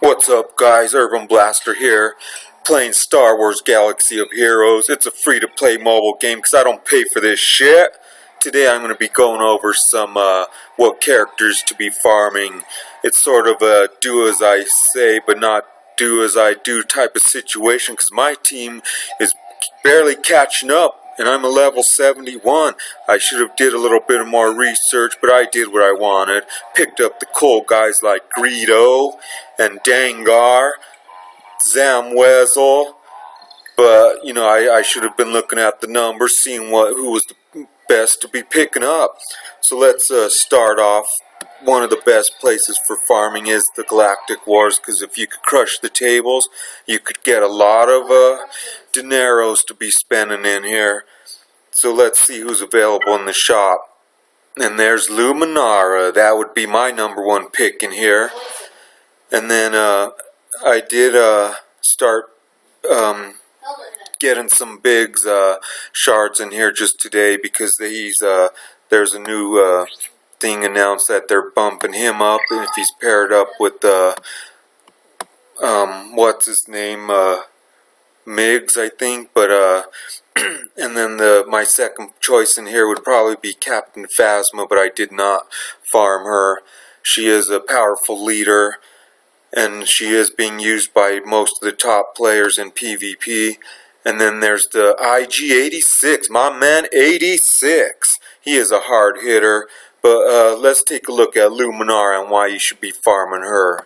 What's up, guys? Urban Blaster here, playing Star Wars Galaxy of Heroes. It's a free-to-play mobile game because I don't pay for this shit. Today I'm going to be going over some, what characters to be farming. It's sort of a do as I say, but not do as I do type of situation because my team is barely catching up. And I'm a level 71. I should have did a little bit more research, but I did what I wanted. Picked up the cool guys like Greedo and Dangar, Zamwezel. But, you know, I should have been looking at the numbers, seeing who was the best to be picking up. So let's start off. One of the best places for farming is the Galactic Wars, because if you could crush the tables, you could get a lot of dineros to be spending in here. So let's see who's available in the shop. And there's Luminara. That would be my number one pick in here. And then I did start getting some bigs shards in here just today, because there's a new thing announced that they're bumping him up if he's paired up with what's his name, Migs, I think. But and then my second choice in here would probably be Captain Phasma, but I did not farm her. She is a powerful leader, and she is being used by most of the top players in PvP. And then there's the IG-86, my man 86. He is a hard hitter. But let's take a look at Luminara and why you should be farming her.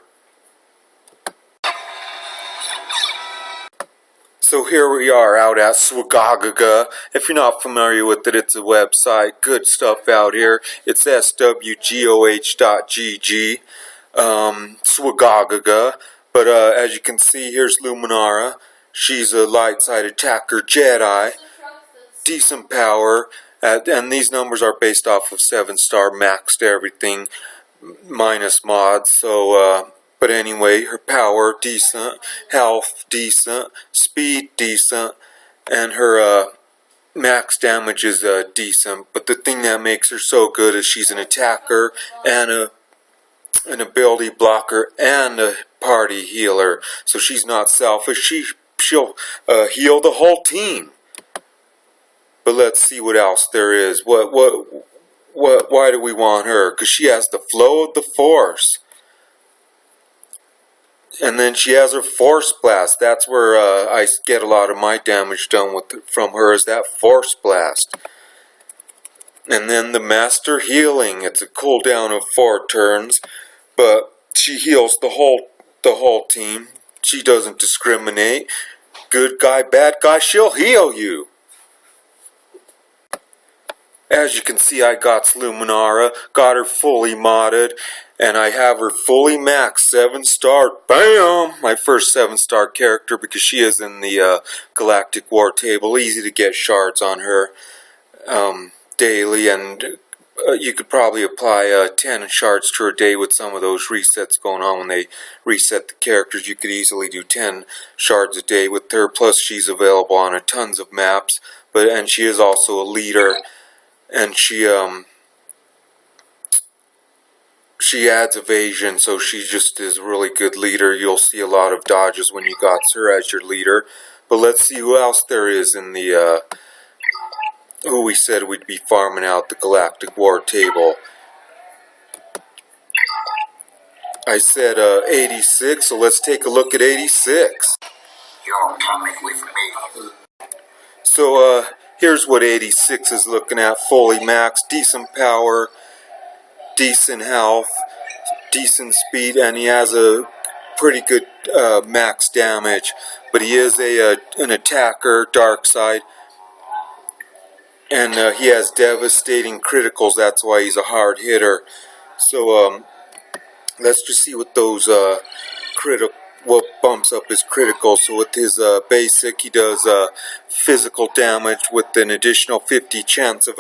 So here we are out at SWGOH. If you're not familiar with it, it's a website. Good stuff out here. It's SWGOH.gg. SWGOH. But as you can see, here's Luminara. She's a light side attacker Jedi. Decent power. And these numbers are based off of 7-star maxed everything minus mods. So, but anyway, her power decent, health decent, speed decent, and her max damage is decent. But the thing that makes her so good is she's an attacker and an ability blocker and a party healer. So she's not selfish. She'll heal the whole team. But let's see what else there is. Why do we want her? Because she has the flow of the Force. And then she has her Force Blast. That's where I get a lot of my damage done from her, is that Force Blast. And then the Master Healing. It's a cooldown of 4 turns, but she heals the whole team. She doesn't discriminate. Good guy, bad guy, she'll heal you. As you can see, I got Luminara, got her fully modded, and I have her fully maxed 7-star. Bam! My first 7-star character, because she is in the Galactic War table. Easy to get shards on her daily, and you could probably apply 10 shards to her day with some of those resets going on. When they reset the characters, you could easily do 10 shards a day with her. Plus, she's available on tons of maps, and she is also a leader. And she adds evasion, so she just is a really good leader. You'll see a lot of dodges when you got her as your leader. But let's see who else there is in the, who we said we'd be farming out the Galactic War table. I said 86, so let's take a look at 86. You're coming with me. So, here's what 86 is looking at. Fully maxed, decent power, decent health, decent speed, and he has a pretty good max damage. But he is an attacker, dark side, and he has devastating criticals. That's why he's a hard hitter. So let's just see what those what bumps up his critical. So with his basic, he does physical damage with an additional 50% chance of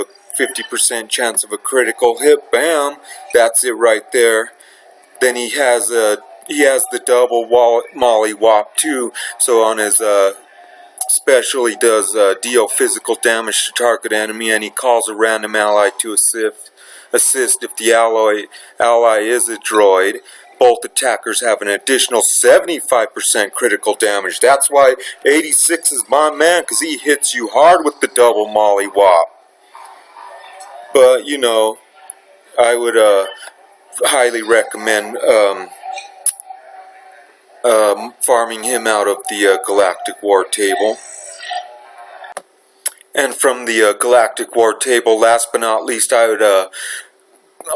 a critical hit. Bam! That's it right there. Then he has the double molly wop too. So on his special, he does deal physical damage to target enemy, and he calls a random ally to assist if the ally is a droid. both attackers have an additional 75% critical damage. That's why 86 is my man, because he hits you hard with the double mollywop. But, you know, I would highly recommend farming him out of the Galactic War table. And from the Galactic War table, last but not least, I would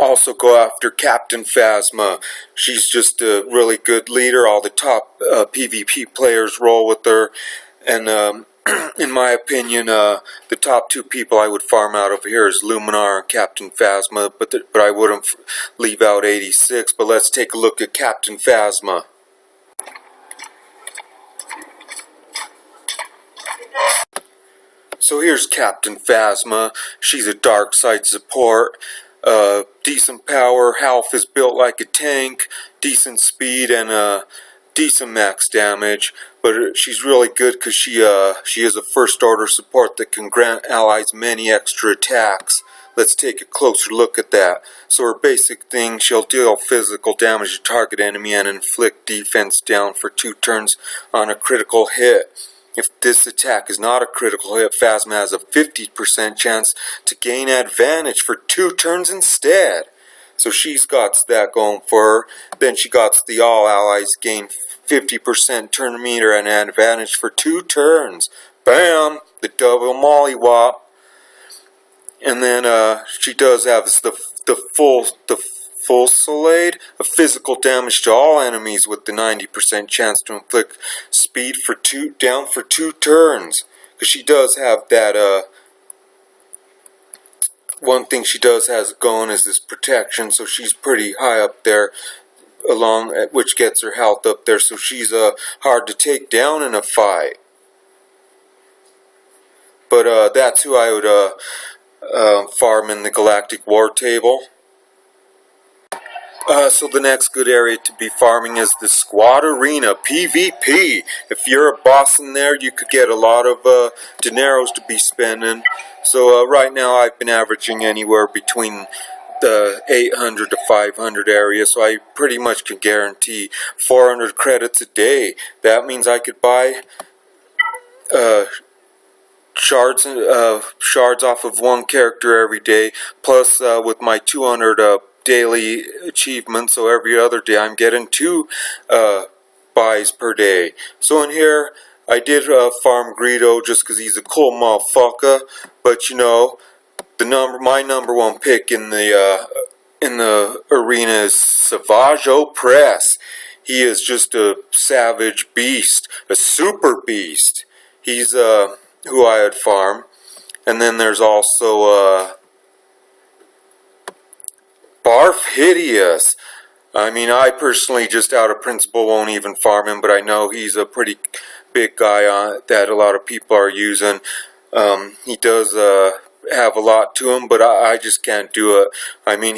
also go after Captain Phasma. She's just a really good leader. All the top PvP players roll with her. And in my opinion, the top two people I would farm out of here is Luminara and Captain Phasma. But I wouldn't leave out 86. But let's take a look at Captain Phasma. So here's Captain Phasma. She's a dark side support. Decent power. Health is built like a tank. Decent speed and decent max damage. But she's really good because she is a first order support that can grant allies many extra attacks. Let's take a closer look at that. So her basic thing, she'll deal physical damage to target enemy and inflict defense down for 2 turns on a critical hit. If this attack is not a critical hit, Phasma has a 50% chance to gain advantage for 2 turns instead. So she's got that going for her. Then she got the all allies gain 50% turn meter and advantage for 2 turns. Bam! The double mollywop. And then she does have the full Salade of physical damage to all enemies with the 90% chance to inflict speed for 2 turns. Because she does have that one thing she does has going is this protection, so she's pretty high up there, along which gets her health up there, so she's hard to take down in a fight. But that's who I would farm in the Galactic War table. So the next good area to be farming is the Squad Arena PvP. If you're a boss in there, you could get a lot of dineros to be spending. So right now I've been averaging anywhere between the 800 to 500 area, so I pretty much can guarantee 400 credits a day. That means I could buy shards off of one character every day, plus with my 200 daily achievements, so every other day I'm getting 2 buys per day. So in here I did farm Greedo just because he's a cool motherfucker, but you know, my number 1 pick in the arena is SWGOH. He is just a savage beast, a super beast. He's who I would farm. And then there's also Barf Hideous. I mean, I personally, just out of principle, won't even farm him, but I know he's a pretty big guy that a lot of people are using. He does have a lot to him, but I just can't do it. I mean,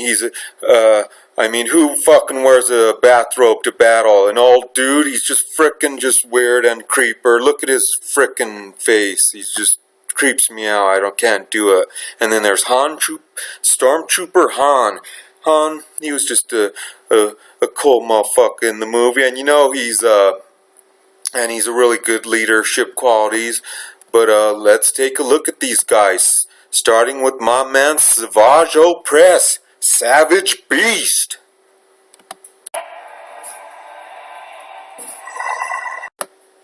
who fucking wears a bathrobe to battle? An old dude? He's just frickin' just weird and creeper. Look at his frickin' face. He's just creeps me out. I can't do it. And then there's Stormtrooper Han. Han, he was just a cool motherfucker in the movie, and you know he's a really good leadership qualities. But let's take a look at these guys, starting with my man SWGOH, Savage Beast.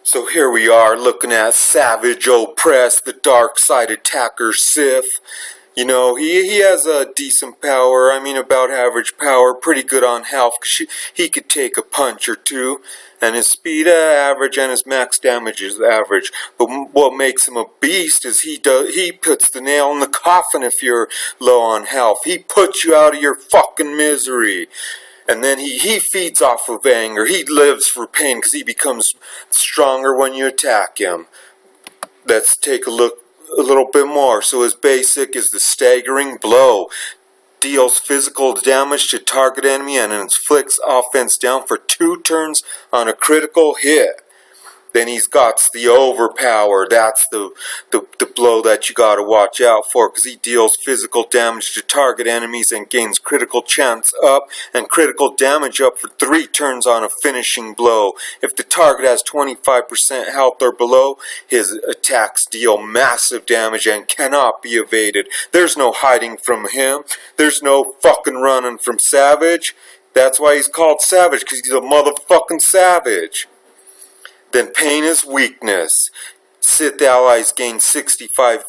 So here we are looking at SWGOH, the dark side attacker Sith. You know, he has a decent power, I mean about average power, pretty good on health. He could take a punch or 2, and his speed average and his max damage is average. But what makes him a beast is he puts the nail in the coffin if you're low on health. He puts you out of your fucking misery. And then he feeds off of anger. He lives for pain because he becomes stronger when you attack him. Let's take a look a little bit more. So his basic is the Staggering Blow. Deals physical damage to target enemy and inflicts offense down for 2 turns on a critical hit. Then he's got the overpower. That's the blow that you gotta watch out for, because he deals physical damage to target enemies and gains critical chance up and critical damage up for 3 turns on a finishing blow. If the target has 25% health or below, his attacks deal massive damage and cannot be evaded. There's no hiding from him. There's no fucking running from Savage. That's why he's called Savage, because he's a motherfucking savage. Then Pain is weakness. Sith allies gain 65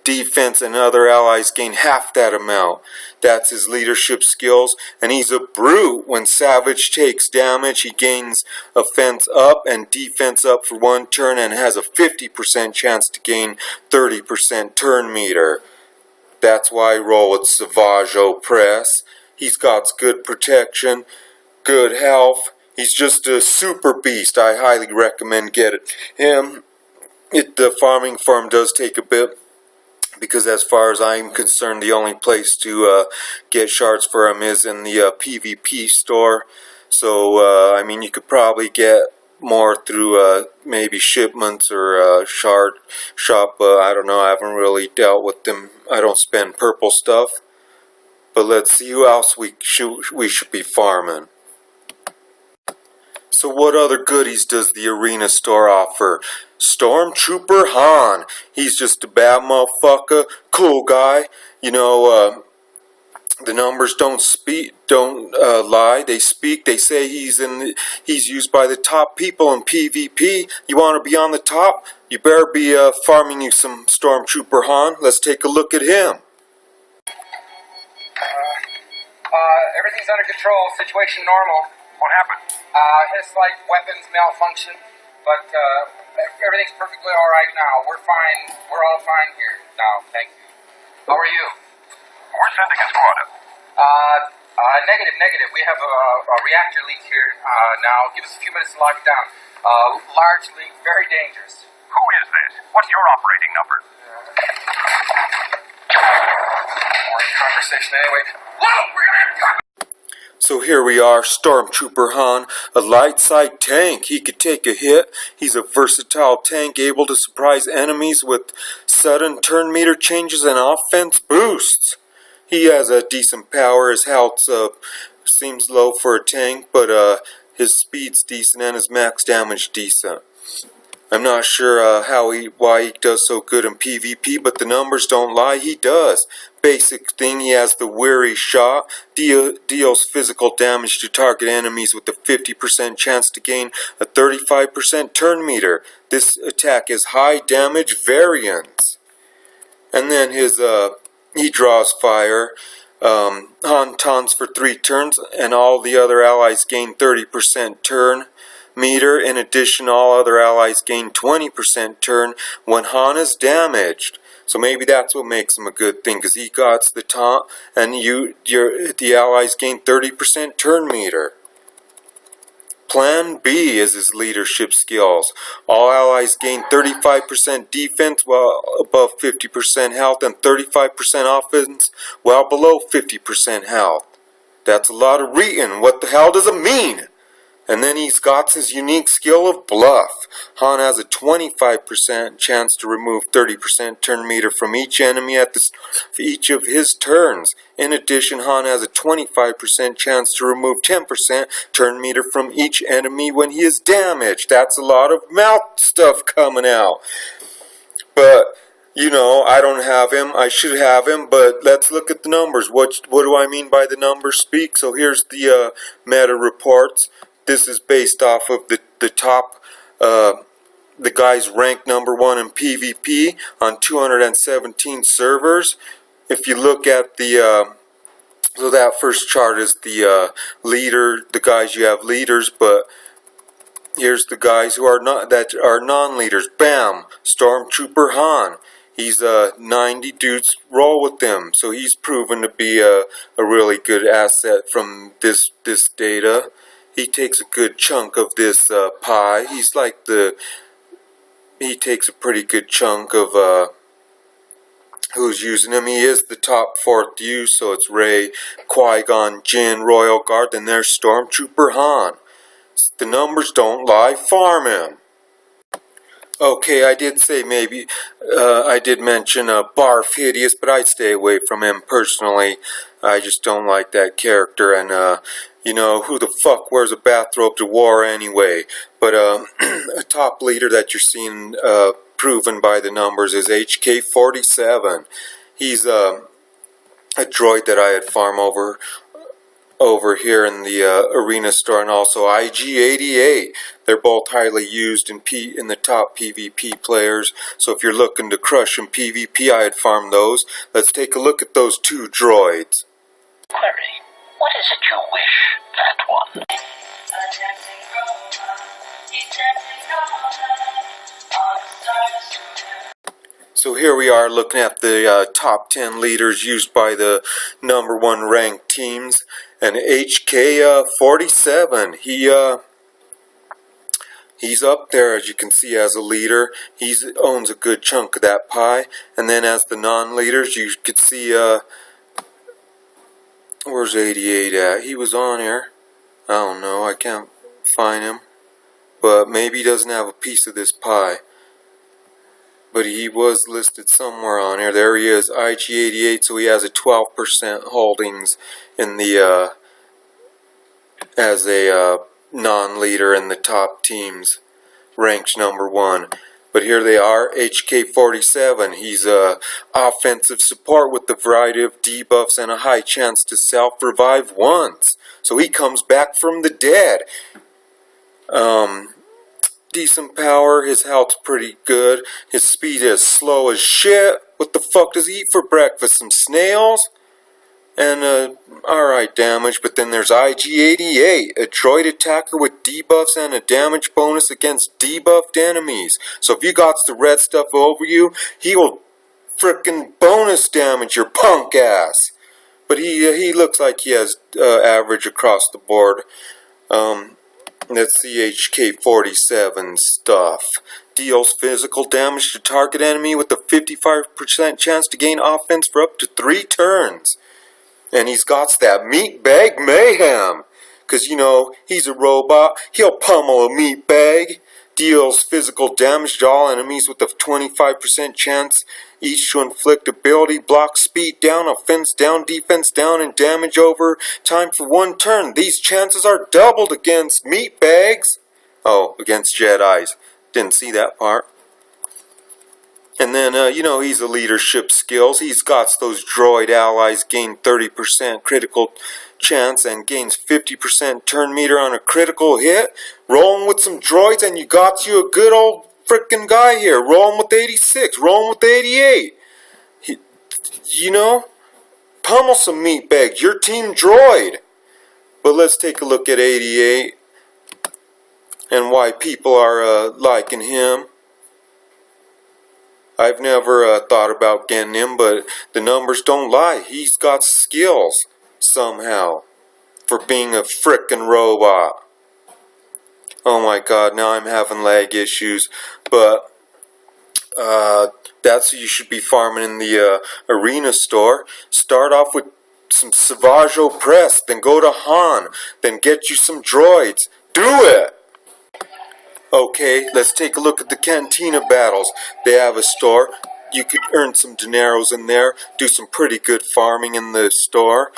defense and other allies gain half that amount. That's his leadership skills. And he's a brute. When Savage takes damage, he gains offense up and defense up for 1 turn and has a 50% chance to gain 30% turn meter. That's why I roll with SWGOH. He's got good protection, good health. He's just a super beast. I highly recommend getting him. The farming farm does take a bit, because as far as I'm concerned, the only place to get shards for him is in the PvP store. So, I mean, you could probably get more through maybe shipments or shard shop. I don't know, I haven't really dealt with them. I don't spend purple stuff. But let's see who else we should be farming. So what other goodies does the arena store offer? Stormtrooper Han. He's just a bad motherfucker, cool guy. You know, the numbers don't lie. They speak. They say he's used by the top people in PvP. You want to be on the top? You better be farming you some Stormtrooper Han. Let's take a look at him. Everything's under control. Situation normal. What happened? His weapons malfunction, but everything's perfectly all right now. We're fine. We're all fine here now. Thank you. How are you? We're sending a squad. Negative. We have a reactor leak here now. Give us a few minutes to lock it down. Large leak, very dangerous. Who is this? What's your operating number? Boring conversation anyway. Whoa! We're gonna... So here we are, Stormtrooper Han, a light side tank. He could take a hit. He's a versatile tank, able to surprise enemies with sudden turn meter changes and offense boosts. He has a decent power. His health seems low for a tank, but his speed's decent and his max damage decent. I'm not sure why he does so good in PvP, but the numbers don't lie, he does. Basic thing, he has the weary shot, deals physical damage to target enemies with a 50% chance to gain a 35% turn meter. This attack is high damage variance. And then he draws fire. Han taunts for 3 turns, and all the other allies gain 30% turn meter. In addition, all other allies gain 20% turn when Han is damaged. So maybe that's what makes him a good thing, because he got the taunt, and the allies gain 30% turn meter. Plan B is his leadership skills. All allies gain 35% defense while above 50% health, and 35% offense while below 50% health. That's a lot of reading. What the hell does it mean? And then he's got his unique skill of bluff. Han has a 25% chance to remove 30% turn meter from each enemy at each of his turns. In addition, Han has a 25% chance to remove 10% turn meter from each enemy when he is damaged. That's a lot of mouth stuff coming out. But, you know, I don't have him. I should have him, but let's look at the numbers. What do I mean by the numbers speak? So here's the meta reports. This is based off of the top, the guys ranked number 1 in PvP on 217 servers. If you look at so that first chart is the leader, the guys you have leaders, but here's the guys who are non-leaders. Bam! Stormtrooper Han. He's 90 dudes roll with him, so he's proven to be a really good asset from this data. He takes a good chunk of this pie. He takes a pretty good chunk of who's using him. He is the top 4th use, so it's Rey, Qui-Gon, Jinn, Royal Guard, then there's Stormtrooper Han. The numbers don't lie. Farm him. Okay, I did say maybe, I did mention Barf Hideous, but I'd stay away from him personally. I just don't like that character, and, you know, who the fuck wears a bathrobe to war anyway? But, a top leader that you're seeing, proven by the numbers is HK-47. He's, a droid that I had farm over here in the arena store, and also IG-88. They're both highly used in the top PvP players, so if you're looking to crush in PvP, I'd farm those. Let's take a look at those two droids. Query, what is it you wish, that one? So here we are looking at the top 10 leaders used by the #1 ranked teams, and HK-47, he's up there, as you can see, as a leader. He owns a good chunk of that pie. And then as the non-leaders, you could see, where's 88 at? He was on here. I don't know, I can't find him. But maybe he doesn't have a piece of this pie. But he was listed somewhere on here. There he is, IG-88, so he has a 12% holdings in the, as a non-leader in the top teams, ranked #1. But here they are, HK-47. He's offensive support with a variety of debuffs and a high chance to self-revive once. So he comes back from the dead. Decent power, his health's pretty good. His speed is slow as shit. What the fuck does he eat for breakfast? Some snails? And, alright damage, but then there's IG-88, a droid attacker with debuffs and a damage bonus against debuffed enemies. So if you got the red stuff over you, he will frickin' bonus damage your punk ass. But he looks like he has average across the board. That's the HK-47 stuff. Deals physical damage to target enemy with a 55% chance to gain offense for up to 3 turns. And he's got that meatbag mayhem. Because, you know, he's a robot. He'll pummel a meatbag. Deals physical damage to all enemies with a 25% chance each to inflict ability, block, speed down, offense down, defense down, and damage over time for 1 turn. These chances are doubled against meatbags. Oh, against Jedis. Didn't see that part. And then, you know, he's a leadership skills. He's got those droid allies gain 30% critical chance and gains 50% turn meter on a critical hit. Rolling with some droids and you got you a good old frickin' guy here. Rolling with 86, rolling with 88. You know, pummel some meatbags. Your team droid. But let's take a look at 88 and why people are liking him. I've never thought about getting him, but the numbers don't lie. He's got skills, somehow, for being a frickin' robot. Oh my god, now I'm having lag issues, but that's what you should be farming in the arena store. Start off with some SWGOH Press, then go to Han, then get you some droids. Do it! Okay, let's take a look at the Cantina Battles. They have a store. You could earn some dineros in there, do some pretty good farming in the store.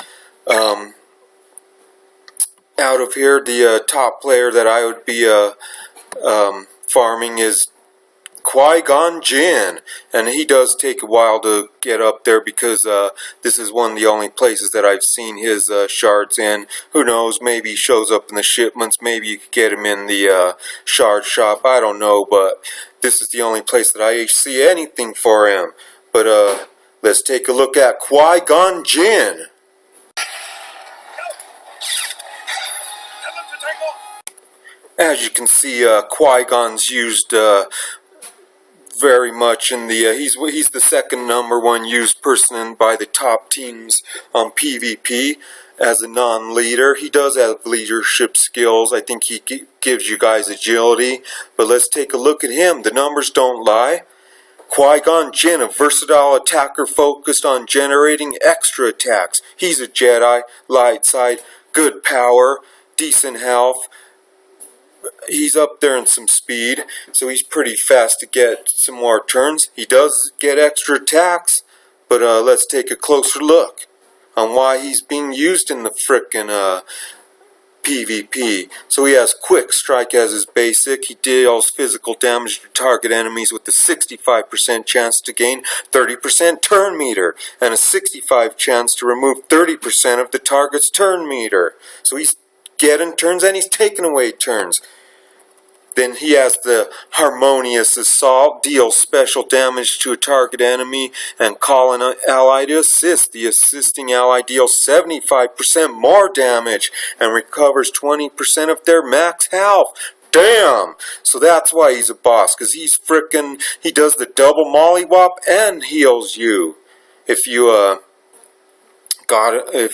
Out of here, the top player that I would be farming is Qui-Gon Jinn, and he does take a while to get up there because this is one of the only places that I've seen his shards in. Who knows, maybe he shows up in the shipments, maybe you could get him in the shard shop, I don't know, but this is the only place that I see anything for him. But let's take a look at Qui-Gon Jinn. As you can see, Qui-Gon's used very much in the he's the second #1 used person by the top teams on PvP as a non-leader. He does have leadership skills. I think he gives you guys agility. But let's take a look at him. The numbers don't lie. Qui-Gon Jinn, a versatile attacker focused on generating extra attacks. He's a Jedi, light side, good power, decent health. he's up there in some speed, so he's pretty fast to get some more turns. He does get extra attacks, but let's take a closer look on why he's being used in the frickin' PvP. So he has Quick Strike as his basic. He deals physical damage to target enemies with a 65% chance to gain 30% turn meter and a 65% chance to remove 30% of the target's turn meter. So he's getting turns and he's taking away turns. Then he has the Harmonious Assault, deals special damage to a target enemy and call an ally to assist. The assisting ally deals 75% more damage and recovers 20% of their max health. Damn! So that's why he's a boss, because he does the double mollywop and heals you. If you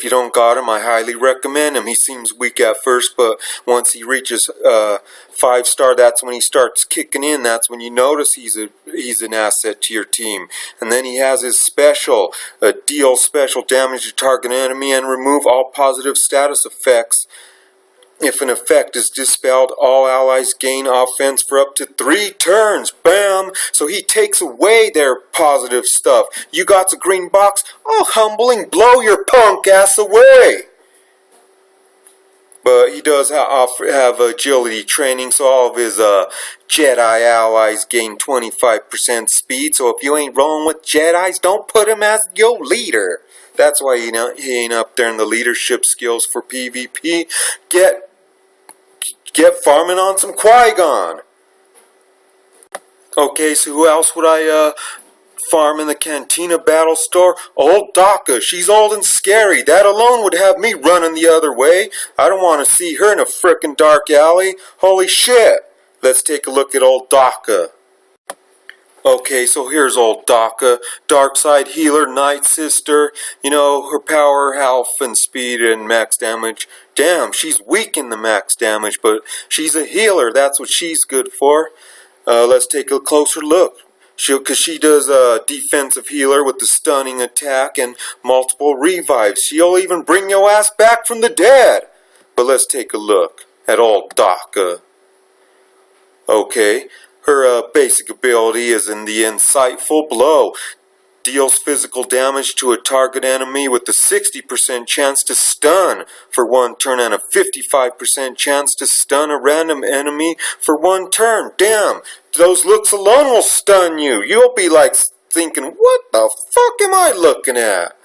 don't got him, I highly recommend him. He seems weak at first, but once he reaches 5-star, that's when he starts kicking in. That's when you notice he's an asset to your team. And then he has his special, deal special damage to target enemy and remove all positive status effects. If an effect is dispelled, all allies gain offense for up to 3 turns. Bam! So he takes away their positive stuff. You got the green box? Oh, humbling, blow your punk ass away! But he does have agility training, so all of his Jedi allies gain 25% speed. So if you ain't rolling with Jedis, don't put him as your leader. That's why he ain't up there in the leadership skills for PvP. Get farming on some Qui-Gon. Okay, so who else would I farm in the Cantina Battles store? Old Daka. She's old and scary. That alone would have me running the other way. I don't want to see her in a frickin' dark alley. Holy shit. Let's take a look at old Daka. Okay, so here's old Daka, dark side healer, Night Sister. You know, her power, health, and speed, and max damage. Damn, she's weak in the max damage, but she's a healer. That's what she's good for. Let's take a closer look. Because she does a defensive healer with the stunning attack and multiple revives. She'll even bring your ass back from the dead. But let's take a look at old Daka. Okay. Her basic ability is in the Insightful Blow. Deals physical damage to a target enemy with a 60% chance to stun for 1 turn and a 55% chance to stun a random enemy for 1 turn. Damn, those looks alone will stun you. You'll be like thinking, what the fuck am I looking at?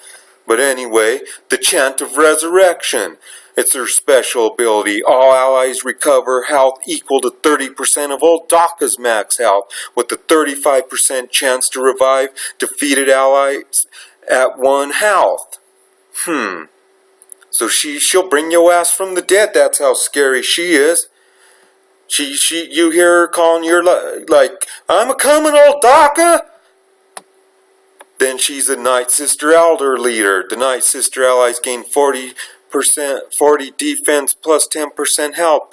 But anyway, the Chant of Resurrection. It's her special ability. All allies recover health equal to 30% of old Daka's max health, with a 35% chance to revive defeated allies at 1 health. So she'll bring your ass from the dead. That's how scary she is. You hear her calling you like, I'm a-coming, old Daka? Then she's a Night Sister Elder leader. The Night Sister allies gain 40 defense plus 10% health.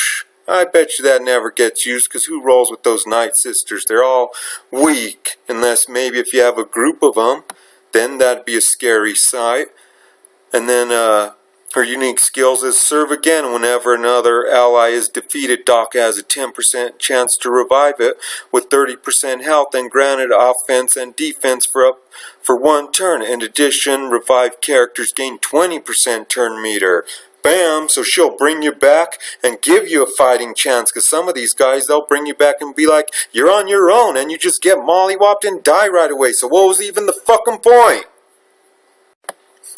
I bet you that never gets used, because who rolls with those Night Sisters? They're all weak, unless maybe if you have a group of them, then that'd be a scary sight. And then her unique skills is serve again whenever another ally is defeated. Daka has a 10% chance to revive it with 30% health and granted offense and defense for 1 turn. In addition, revived characters gain 20% turn meter. Bam! So she'll bring you back and give you a fighting chance, because some of these guys, they'll bring you back and be like, you're on your own, and you just get mollywopped and die right away. So what was even the fucking point?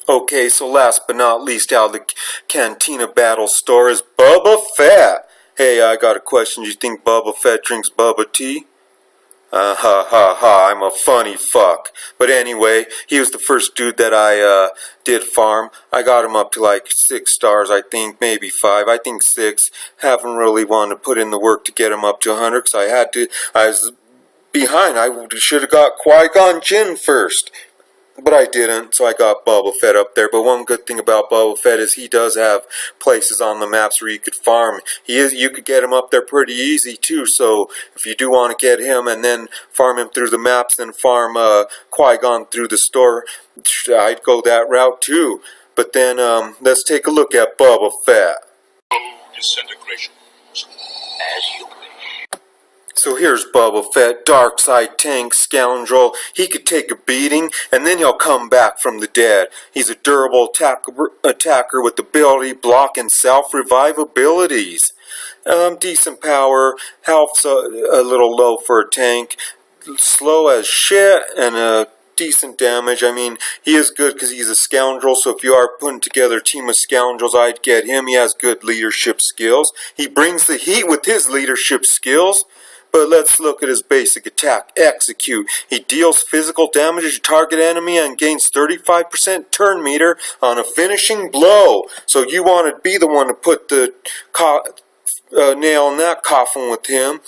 Okay, so last but not least out of the Cantina Battles store is Boba Fett. Hey, I got a question. Do you think Boba Fett drinks Bubba tea? I'm a funny fuck. But anyway, he was the first dude that I did farm. I got him up to like 6 stars, I think, maybe 5. I think 6. Haven't really wanted to put in the work to get him up to 100, because I was behind. I should have got Qui-Gon Jinn first. But I didn't, so I got Boba Fett up there. But one good thing about Boba Fett is he does have places on the maps where you could farm. You could get him up there pretty easy too, so if you do want to get him and then farm him through the maps, then farm Qui-Gon through the store, I'd go that route too. But then, let's take a look at Boba Fett. Disintegration. As you So here's Boba Fett, dark side tank scoundrel. He could take a beating, and then he'll come back from the dead. He's a durable attacker with ability, block, and self-revive abilities. Decent power, health's a little low for a tank, slow as shit, and decent damage. I mean, he is good because he's a scoundrel, so if you are putting together a team of scoundrels, I'd get him. He has good leadership skills. He brings the heat with his leadership skills. But let's look at his basic attack. Execute. He deals physical damage to target enemy and gains 35% turn meter on a finishing blow. So you want to be the one to put the nail in that coffin with him.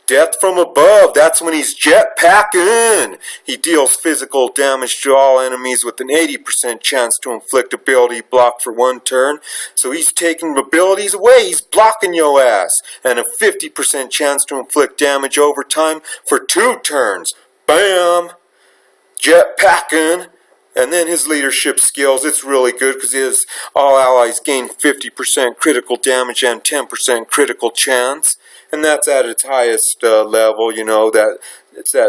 Death from above, that's when he's jetpacking. He deals physical damage to all enemies with an 80% chance to inflict ability block for 1 turn. So he's taking abilities away, he's blocking your ass. And a 50% chance to inflict damage over time for 2 turns. Bam! Jetpacking. And then his leadership skills, it's really good because his all allies gain 50% critical damage and 10% critical chance. And that's at its highest level, you know, that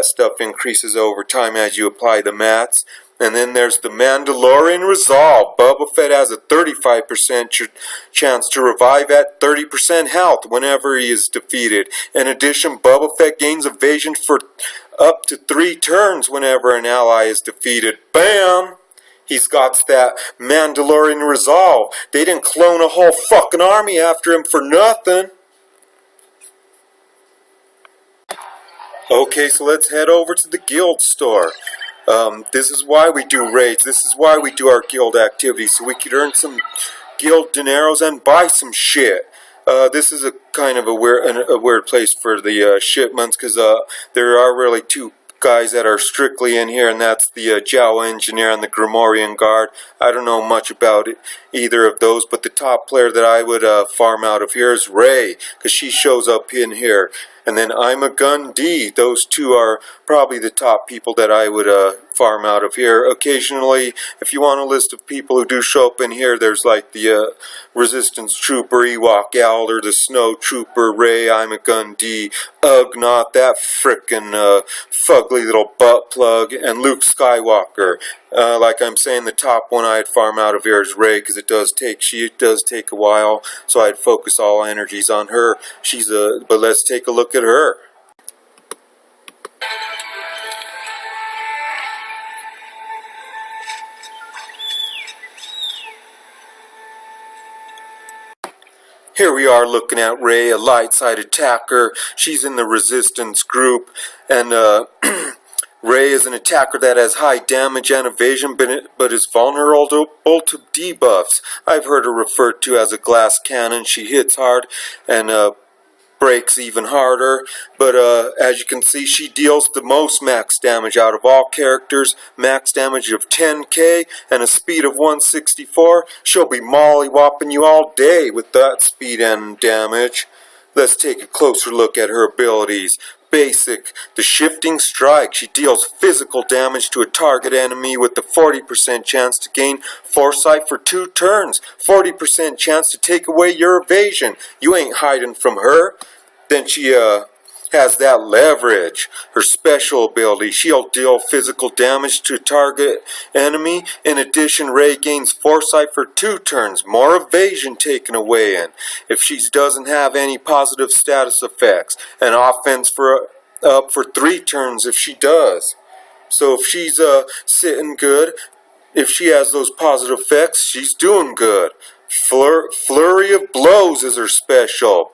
stuff increases over time as you apply the mats. And then there's the Mandalorian Resolve. Boba Fett has a 35% chance to revive at 30% health whenever he is defeated. In addition, Boba Fett gains evasion for up to 3 turns whenever an ally is defeated. Bam! He's got that Mandalorian Resolve. They didn't clone a whole fucking army after him for nothing. Okay, so let's head over to the guild store. This is why we do raids. This is why we do our guild activities, so we could earn some guild dineros and buy some shit. This is a kind of a weird place for the shipments, because there are really 2 guys that are strictly in here, and that's the Jawa engineer and the Grimorian guard. I don't know much about either of those, but the top player that I would farm out of here is Rey, because she shows up in here. And then I'm a Gun D. Those 2 are probably the top people that I would farm out of here. Occasionally, if you want a list of people who do show up in here, there's like the Resistance Trooper, Ewok Elder, the Snow Trooper, Rey, I'm a Gun D, Ugnaught, that frickin' fugly little butt plug, and Luke Skywalker. Like I'm saying, the top one I'd farm out of here is Rey, because she does take a while, so I'd focus all energies on her. But let's take a look at her. Here we are looking at Rey, a light side attacker. She's in the resistance group, and Rey is an attacker that has high damage and evasion, but is vulnerable to debuffs. I've heard her referred to as a glass cannon. She hits hard and breaks even harder, but as you can see, she deals the most max damage out of all characters. Max damage of 10k and a speed of 164. She'll be molly-whopping you all day with that speed and damage. Let's take a closer look at her abilities. Basic, the Shifting Strike. She deals physical damage to a target enemy with a 40% chance to gain foresight for 2 turns. 40% chance to take away your evasion. You ain't hiding from her. Then she has that Leverage. Her special ability, she'll deal physical damage to a target enemy. In addition, Rey gains foresight for 2 turns. More evasion taken away in. If she doesn't have any positive status effects. And offense up for 3 turns if she does. So if she's sitting good, if she has those positive effects, she's doing good. Flurry of Blows is her special.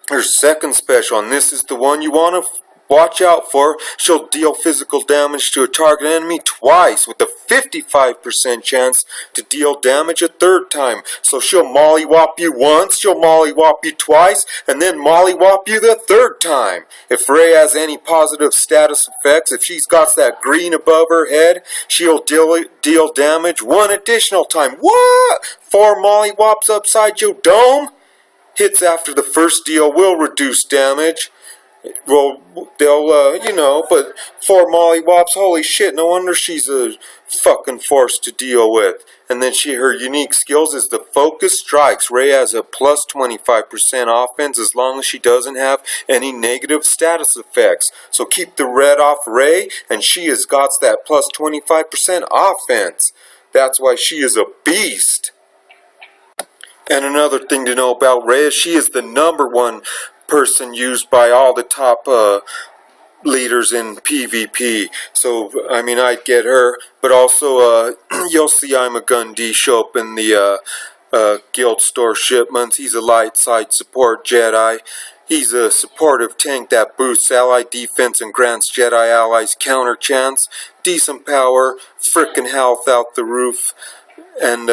Her second special, and this is the one you want to watch out for. She'll deal physical damage to a target enemy twice with a 55% chance to deal damage a 3rd time. So she'll mollywop you once, she'll mollywop you twice, and then mollywop you the 3rd time. If Rey has any positive status effects, if she's got that green above her head, she'll deal damage 1 additional time. What? 4 mollywops upside your dome? Hits after the first deal will reduce damage. Well, they'll, but 4 mollywops, holy shit, no wonder she's a fucking force to deal with. And then her unique skills is the focus strikes. Rey has a plus 25% offense as long as she doesn't have any negative status effects. So keep the red off Rey, and she has got that plus 25% offense. That's why she is a beast. And another thing to know about Rey is she is the #1 person used by all the top leaders in PvP. So, I mean, I'd get her. But also, you'll see I'm a Gundy show up in the guild store shipments. He's a light side support Jedi. He's a supportive tank that boosts ally defense and grants Jedi allies counter chance. Decent power, frickin' health out the roof, and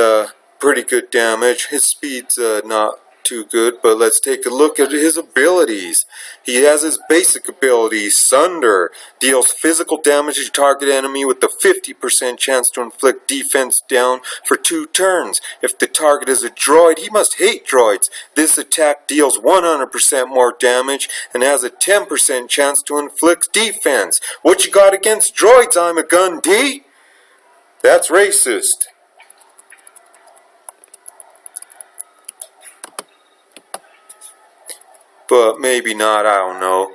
pretty good damage. His speed's not too good, but let's take a look at his abilities. He has his basic ability, Sunder. Deals physical damage to target enemy with a 50% chance to inflict defense down for 2 turns. If the target is a droid, he must hate droids. This attack deals 100% more damage and has a 10% chance to inflict defense. What you got against droids, I'm a gun D? That's racist. But maybe not, I don't know.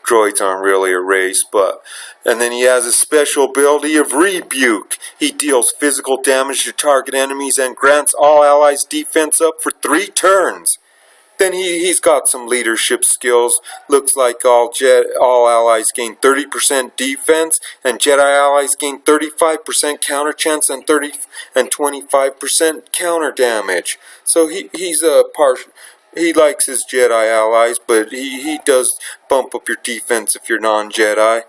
Droids aren't really a race, but... And then he has a special ability of Rebuke. He deals physical damage to target enemies and grants all allies defense up for 3 turns. Then he's got some leadership skills. Looks like all allies gain 30% defense, and Jedi allies gain 35% counter chance and 25% counter damage. So he's a partial... He likes his Jedi allies, but he does bump up your defense if you're non-Jedi.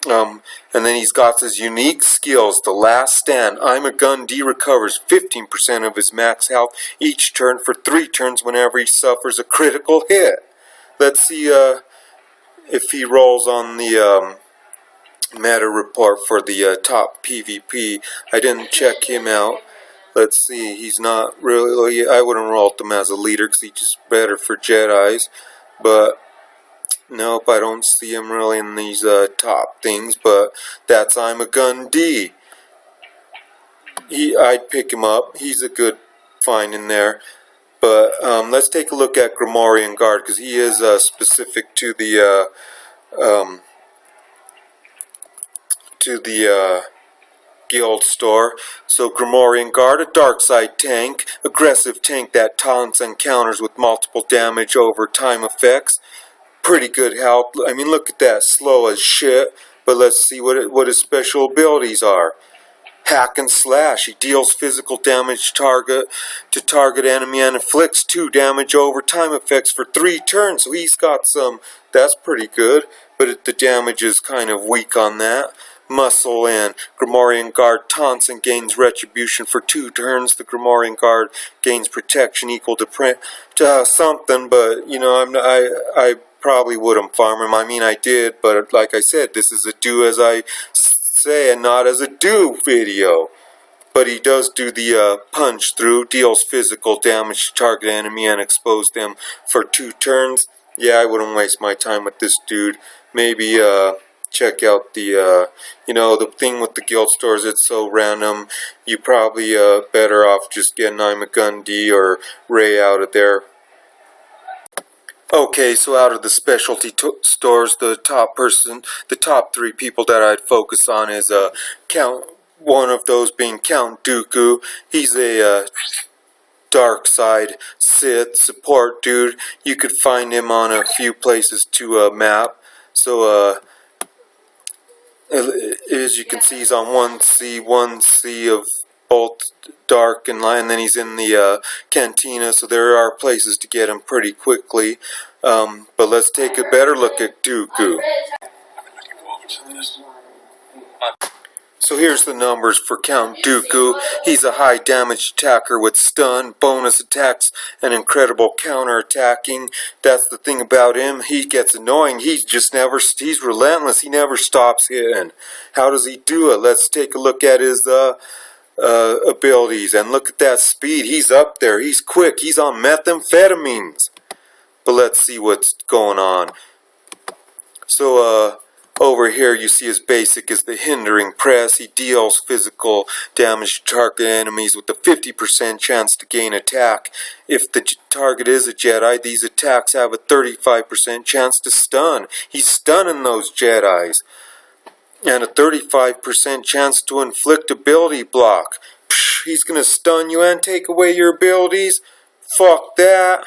And then he's got his unique skills. The Last Stand. I'm a Gun D recovers 15% of his max health each turn for 3 turns whenever he suffers a critical hit. Let's see if he rolls on the meta report for the top PvP. I didn't check him out. Let's see, he's not really, I wouldn't roll him as a leader because he's just better for Jedis. But, nope, I don't see him really in these top things. But that's I'm a Gun D. I'd pick him up. He's a good find in there. But let's take a look at Gamorrean Guard because he is specific to the guild store. So Gamorrean Guard, a dark side tank, aggressive tank that taunts and counters with multiple damage over time effects. Pretty good help. I mean, look at that, slow as shit. But let's see what his special abilities are. Hack and Slash. He deals physical damage to target enemy and inflicts 2 damage over time effects for 3 turns. So he's got some. That's pretty good. But the damage is kind of weak on that. Muscle in. Gamorrean Guard taunts and gains retribution for 2 turns. The Gamorrean Guard gains protection equal to something, but you know, I probably wouldn't farm him. I mean, I did, but like I said, this is a do as I say and not as a do video. But he does do the punch through, deals physical damage to target enemy and expose them for 2 turns. Yeah, I wouldn't waste my time with this dude. Maybe check out the, the thing with the guild stores, it's so random. You probably better off just getting I'm a Gun D or Rey out of there. Okay, so out of the specialty stores, the top 3 people that I'd focus on is one of those being Count Dooku. He's a dark side Sith support dude. You could find him on a few places to map. So as you can see, he's on 1C of both dark and light, and then he's in the cantina, so there are places to get him pretty quickly. But let's take a better look at Dooku. So here's the numbers for Count Dooku. He's a high damage attacker with stun, bonus attacks, and incredible counter attacking. That's the thing about him. He gets annoying. He's relentless. He never stops hitting. How does he do it? Let's take a look at his abilities and look at that speed. He's up there. He's quick. He's on methamphetamines. But let's see what's going on. So Over here you see his basic is the hindering press. He deals physical damage to target enemies with a 50% chance to gain attack. If the target is a Jedi, these attacks have a 35% chance to stun. He's stunning those Jedis. And a 35% chance to inflict ability block. Psh, he's gonna stun you and take away your abilities? Fuck that.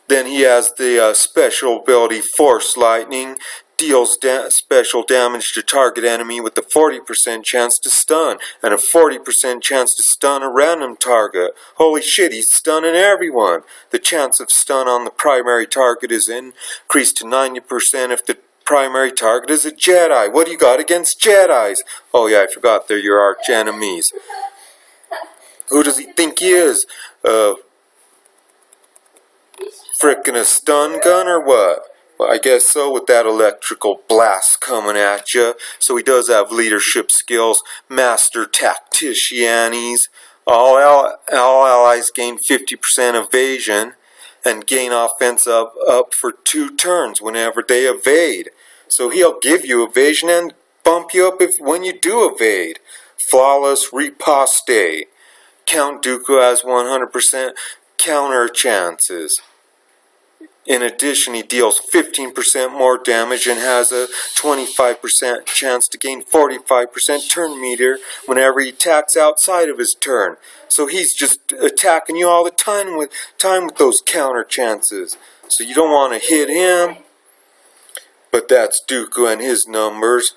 Then he has the special ability Force Lightning. Deals special damage to target enemy with a 40% chance to stun. And a 40% chance to stun a random target. Holy shit, he's stunning everyone. The chance of stun on the primary target is increased to 90% if the primary target is a Jedi. What do you got against Jedis? Oh yeah, I forgot they're your arch enemies. Who does he think he is? Frickin' a stun gun or what? Well, I guess so, with that electrical blast coming at you. So he does have leadership skills, master tacticianis. All allies gain 50% evasion and gain offense up for 2 turns whenever they evade. So he'll give you evasion and bump you up when you do evade. Flawless riposte. Count Dooku has 100% counter chances. In addition, he deals 15% more damage and has a 25% chance to gain 45% turn meter whenever he attacks outside of his turn. So he's just attacking you all the time with those counter chances. So you don't want to hit him. But that's Dooku and his numbers.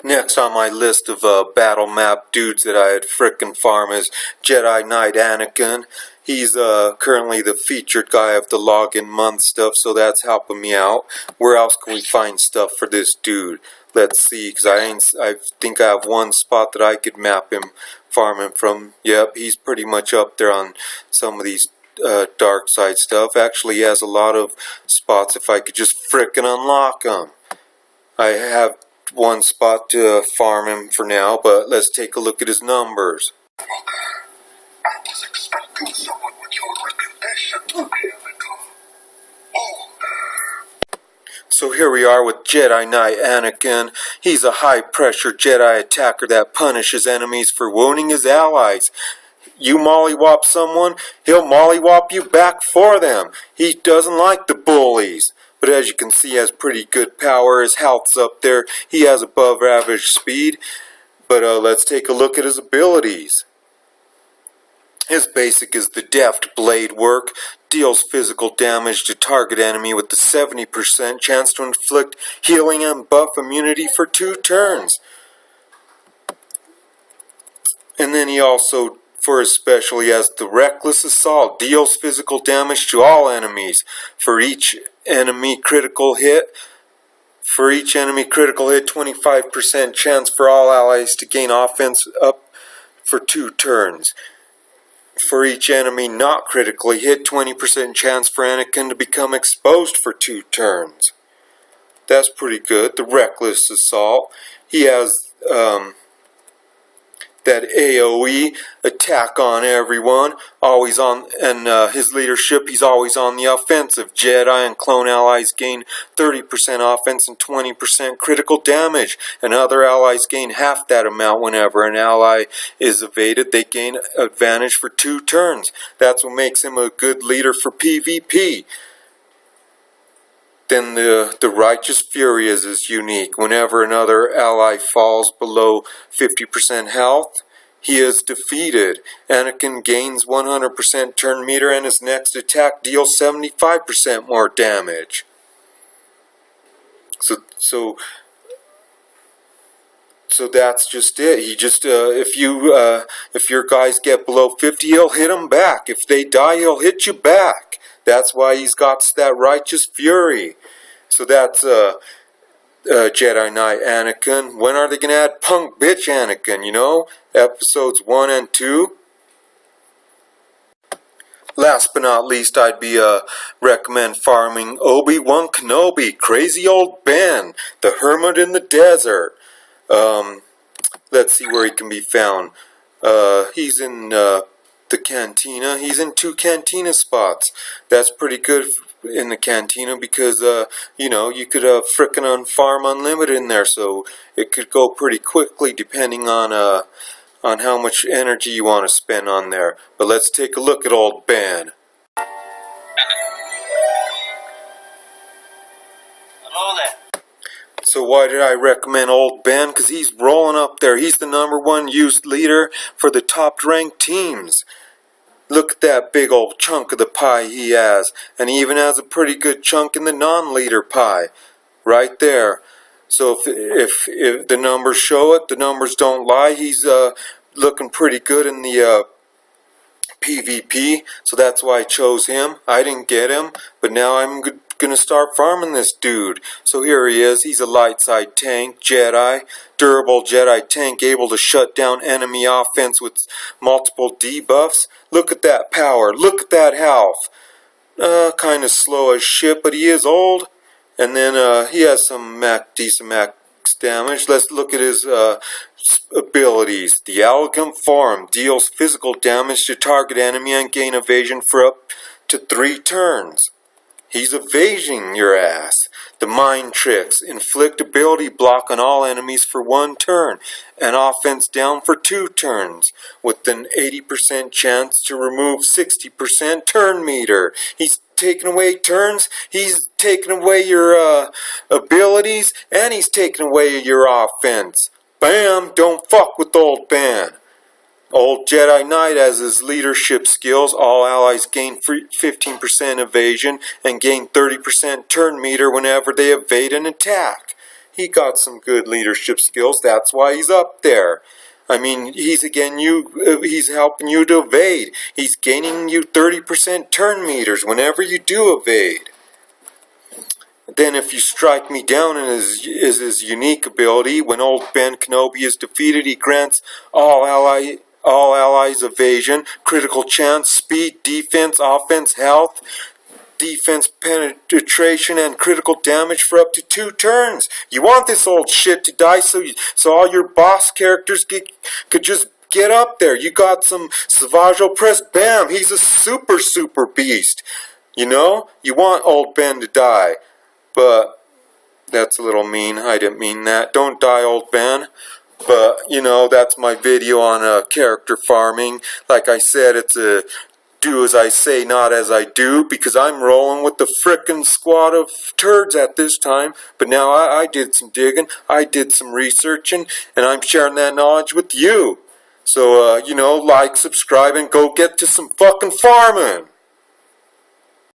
Next on my list of battle map dudes that I had frickin' farm is Jedi Knight Anakin. He's currently the featured guy of the login month stuff, so that's helping me out. Where else can we find stuff for this dude? Let's see, because I think I have one spot that I could map him, farm him from. Yep, he's pretty much up there on some of these dark side stuff. Actually, he has a lot of spots if I could just frickin' unlock them. I have one spot to farm him for now, but let's take a look at his numbers. I was expecting someone with your reputation to be in the car. Oh. So here we are with Jedi Knight Anakin. He's a high-pressure Jedi attacker that punishes enemies for wounding his allies. You mollywop someone, he'll mollywop you back for them. He doesn't like the bullies. But as you can see, he has pretty good power. His health's up there. He has above average speed. But let's take a look at his abilities. His basic is the deft blade work. Deals physical damage to target enemy with the 70% chance to inflict healing and buff immunity for 2 turns. And then he also, for his special, he has the reckless assault. Deals physical damage to all enemies. For each enemy critical hit, 25% chance for all allies to gain offense up for 2 turns. For each enemy not critically hit, 20% chance for Anakin to become exposed for 2 turns. That's pretty good. The reckless assault. He has that AoE, attack on everyone, always on, and his leadership, he's always on the offensive. Jedi and clone allies gain 30% offense and 20% critical damage, and other allies gain half that amount whenever an ally is evaded. They gain advantage for 2 turns. That's what makes him a good leader for PvP. Then the Righteous Fury is unique. Whenever another ally falls below 50% health, he is defeated. Anakin gains 100% turn meter and his next attack deals 75% more damage. So that's just it. He just if your guys get below 50, he'll hit them back. If they die, he'll hit you back. That's why he's got that Righteous Fury. So that's Jedi Knight Anakin. When are they going to add Punk Bitch Anakin, you know? Episodes 1 and 2. Last but not least, I'd recommend farming ObiWan Kenobi, Crazy Old Ben, the Hermit in the Desert. Let's see where he can be found. He's in the cantina. He's in 2 cantina spots. That's pretty good in the cantina because, you know, you could frickin' farm unlimited in there, so it could go pretty quickly depending on how much energy you want to spend on there. But let's take a look at old Ben. Hello there. So why did I recommend old Ben? Because he's rolling up there. He's the #1 used leader for the top ranked teams. Look at that big old chunk of the pie he has. And he even has a pretty good chunk in the non-leader pie. Right there. So if the numbers show it, the numbers don't lie. He's looking pretty good in the PvP. So that's why I chose him. I didn't get him. But now I'm gonna start farming this dude. So here he is. He's a light side tank, Jedi, durable Jedi tank, able to shut down enemy offense with multiple debuffs. Look at that power. Look at that health. Kind of slow as shit, but he is old. And then he has some decent max damage. Let's look at his abilities. The Elegant Form deals physical damage to target enemy and gain evasion for up to 3 turns. He's evading your ass. The Mind Tricks inflict ability block on all enemies for 1 turn and offense down for 2 turns with an 80% chance to remove 60% turn meter. He's taking away turns, he's taking away your abilities, and he's taking away your offense. Bam! Don't fuck with old Ben. Old Jedi Knight has his leadership skills. All allies gain 15% evasion and gain 30% turn meter whenever they evade an attack. He got some good leadership skills. That's why he's up there. I mean, he's helping you to evade. He's gaining you 30% turn meters whenever you do evade. Then if you strike me down is his unique ability. When old Ben Kenobi is defeated, he grants all allies evasion, critical chance, speed, defense, offense, health, defense penetration, and critical damage for up to 2 turns. You want this old shit to die so all your boss characters could just get up there. You got some SWGOH press, bam, he's a super beast. You know, you want old Ben to die. But that's a little mean. I didn't mean that. Don't die, old Ben. But, you know, that's my video on character farming. Like I said, it's a do as I say, not as I do, because I'm rolling with the frickin' squad of turds at this time. But now I did some digging, I did some researching, and I'm sharing that knowledge with you. So, you know, like, subscribe, and go get to some fucking farming.